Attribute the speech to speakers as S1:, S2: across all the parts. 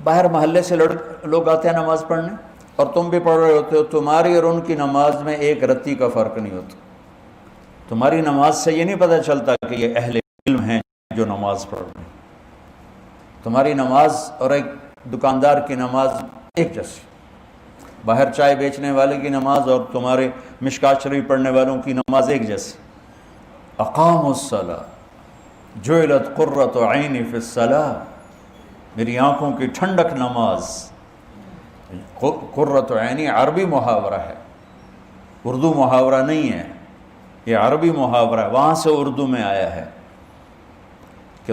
S1: باہر محلے سے لوگ آتے ہیں نماز پڑھنے، اور تم بھی پڑھ رہے ہوتے ہو، تمہاری اور ان کی نماز میں ایک رتی کا فرق نہیں ہوتا۔ تمہاری نماز سے یہ نہیں پتہ چلتا کہ یہ اہل علم ہیں جو نماز پڑھ رہے ہیں۔ تمہاری نماز اور ایک دکاندار کی نماز ایک جیسی، باہر چائے بیچنے والے کی نماز اور تمہارے مشکات شریف پڑھنے والوں کی نماز ایک جیسی۔ اقاموا الصلاۃ جعلت قرۃ عینی فی الصلاۃ، میری آنکھوں کی ٹھنڈک نماز۔ قرۃ عینی عربی محاورہ ہے، اردو محاورہ نہیں ہے، یہ عربی محاورہ ہے، وہاں سے اردو میں آیا ہے کہ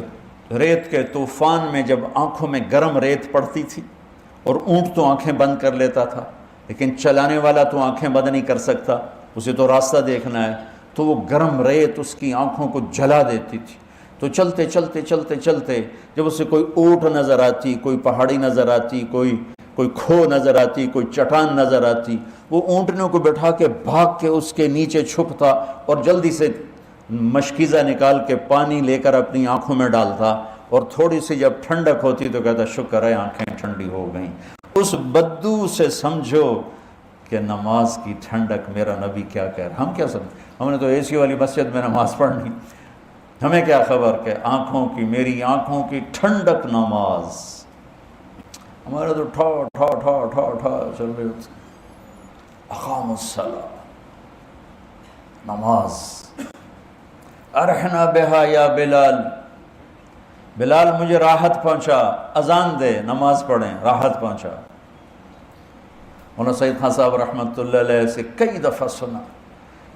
S1: ریت کے طوفان میں جب آنکھوں میں گرم ریت پڑتی تھی، اور اونٹ تو آنکھیں بند کر لیتا تھا، لیکن چلانے والا تو آنکھیں بند نہیں کر سکتا، اسے تو راستہ دیکھنا ہے، تو وہ گرم ریت اس کی آنکھوں کو جلا دیتی تھی۔ تو چلتے چلتے چلتے چلتے جب اسے کوئی اونٹ نظر آتی، کوئی پہاڑی نظر آتی، کوئی کھو نظر آتی، کوئی چٹان نظر آتی، وہ اونٹنوں کو بٹھا کے بھاگ کے اس کے نیچے چھپتا اور جلدی سے مشکیزہ نکال کے پانی لے کر اپنی آنکھوں میں ڈالتا، اور تھوڑی سی جب ٹھنڈک ہوتی تو کہتا شکر ہے آنکھیں ٹھنڈی ہو گئیں۔ اس بدو سے سمجھو کہ نماز کی ٹھنڈک میرا نبی کیا کہہ رہا ہے۔ ہم کیا سمجھ، ہم نے تو اے سی والی مسجد میں نماز پڑھنی، ہمیں کیا خبر کہ آنکھوں کی، میری آنکھوں کی ٹھنڈک نماز۔ ہمارے تو ٹھا ٹھا ٹھا ٹھا ٹھا چل رہے ہوتے۔ اقاموا الصلاۃ، نماز۔ ارحنا بہا یا بلال، بلال مجھے راحت پہنچا، اذان دے، نماز پڑھیں، راحت پہنچا۔ مولانا سعید خان صاحب رحمۃ اللہ علیہ سے کئی دفعہ سنا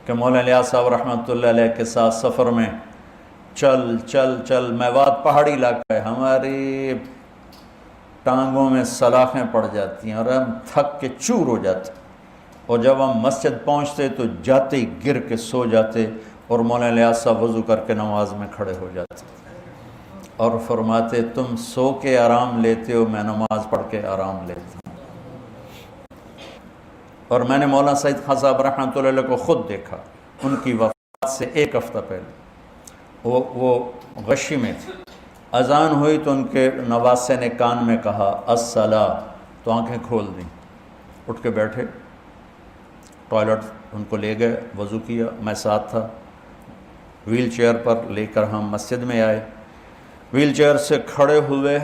S1: کہ مولانا الیاس صاحب رحمۃ اللہ علیہ کے ساتھ سفر میں چل چل چل، میوات پہاڑی علاقہ ہے، ہماری ٹانگوں میں سلاخیں پڑ جاتی ہیں اور ہم تھک کے چور ہو جاتے، اور جب ہم مسجد پہنچتے تو جاتے ہی گر کے سو جاتے، اور مولانا الیاس صاحب وضو کر کے نماز میں کھڑے ہو جاتے اور فرماتے تم سو کے آرام لیتے ہو، میں نماز پڑھ کے آرام لیتا ہوں۔ اور میں نے مولانا سعید خان صاحب رحمۃ اللہ علیہ کو خود دیکھا، ان کی وفات سے ایک ہفتہ پہلے وہ غشی میں تھے، اذان ہوئی تو ان کے نواسے نے کان میں کہا الصلاۃ، تو آنکھیں کھول دیں، اٹھ کے بیٹھے، ٹوائلٹ ان کو لے گئے، وضو کیا، میں ساتھ تھا، ویل چیئر پر لے کر ہم مسجد میں آئے، ویل چیئر سے کھڑے ہوئے،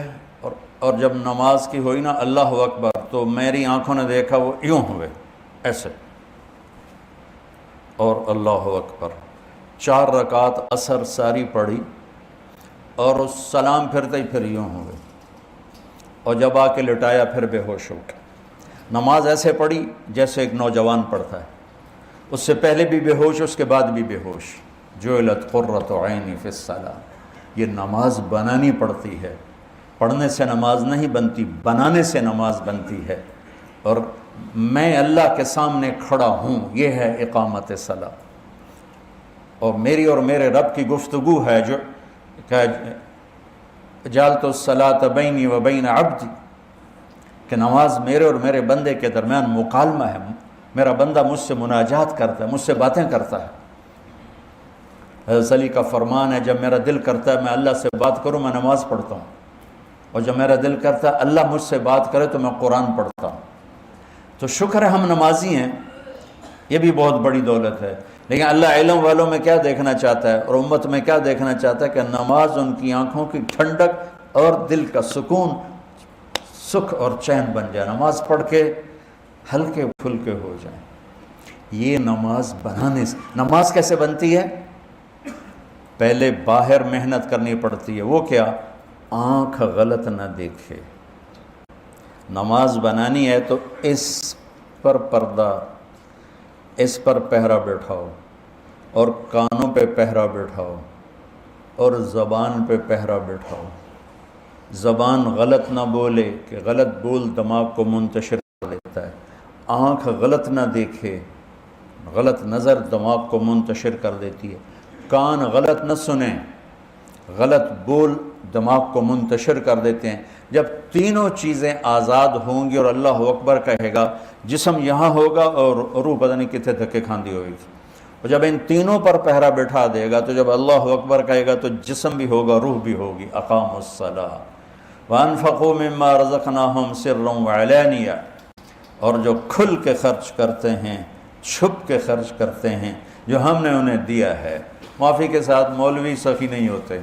S1: اور جب نماز کی ہوئی نا اللہ اکبر، تو میری آنکھوں نے دیکھا وہ یوں ہوئے ایسے، اور اللہ اکبر، 4 رکعت عصر ساری پڑھی، اور اس سلام پھرتے ہی پھر یوں ہوئے، اور جب آ کے لٹایا پھر بے ہوش ہو گئے۔ نماز ایسے پڑھی جیسے ایک نوجوان پڑھتا ہے، اس سے پہلے بھی بے ہوش، اس کے بعد بھی بے ہوش۔ جعلت قرۃ عینی فی الصلاۃ، یہ نماز بنانی پڑتی ہے، پڑھنے سے نماز نہیں بنتی، بنانے سے نماز بنتی ہے، اور میں اللہ کے سامنے کھڑا ہوں، یہ ہے اقامت صلاۃ۔ اور میری اور میرے رب کی گفتگو ہے جو کہ جعلت الصلاۃ بینی و بین عبدی، کہ نماز میرے اور میرے بندے کے درمیان مکالمہ ہے، میرا بندہ مجھ سے مناجات کرتا ہے، مجھ سے باتیں کرتا ہے۔ حضرت علی کا فرمان ہے جب میرا دل کرتا ہے میں اللہ سے بات کروں میں نماز پڑھتا ہوں، اور جب میرا دل کرتا ہے اللہ مجھ سے بات کرے تو میں قرآن پڑھتا ہوں۔ تو شکر ہے ہم نمازی ہیں، یہ بھی بہت بڑی دولت ہے، لیکن اللہ علم والوں میں کیا دیکھنا چاہتا ہے اور امت میں کیا دیکھنا چاہتا ہے کہ نماز ان کی آنکھوں کی ٹھنڈک اور دل کا سکون، سکھ اور چین بن جائے، نماز پڑھ کے ہلکے پھلکے ہو جائیں۔ یہ نماز بنانے سے، نماز کیسے بنتی ہے؟ پہلے باہر محنت کرنی پڑتی ہے، وہ کیا؟ آنکھ غلط نہ دیکھے۔ نماز بنانی ہے تو اس پر پردہ، اس پر پہرا بٹھاؤ، اور کانوں پہ پہرا بٹھاؤ، اور زبان پہ پہرا بٹھاؤ۔ زبان غلط نہ بولے کہ غلط بول دماغ کو منتشر کر دیتا ہے، آنکھ غلط نہ دیکھے، غلط نظر دماغ کو منتشر کر دیتی ہے، کان غلط نہ سنیں، غلط بول دماغ کو منتشر کر دیتے ہیں۔ جب تینوں چیزیں آزاد ہوں گی اور اللہ اکبر کہے گا، جسم یہاں ہوگا اور روح پتہ نہیں کتنے دھکے کھاندی ہوگی، اور جب ان تینوں پر پہرا بٹھا دے گا تو جب اللہ اکبر کہے گا تو جسم بھی ہوگا، روح بھی ہوگی۔ اقاموا الصلاۃ، وَأَنفَقُوا مِمَّا رَزَقْنَاهُمْ سِرًّا وَعَلَانِيَةً، اور جو کھل کے خرچ کرتے ہیں، چھپ کے خرچ کرتے ہیں جو ہم نے انہیں دیا ہے۔ معافی کے ساتھ مولوی سخی نہیں ہوتے،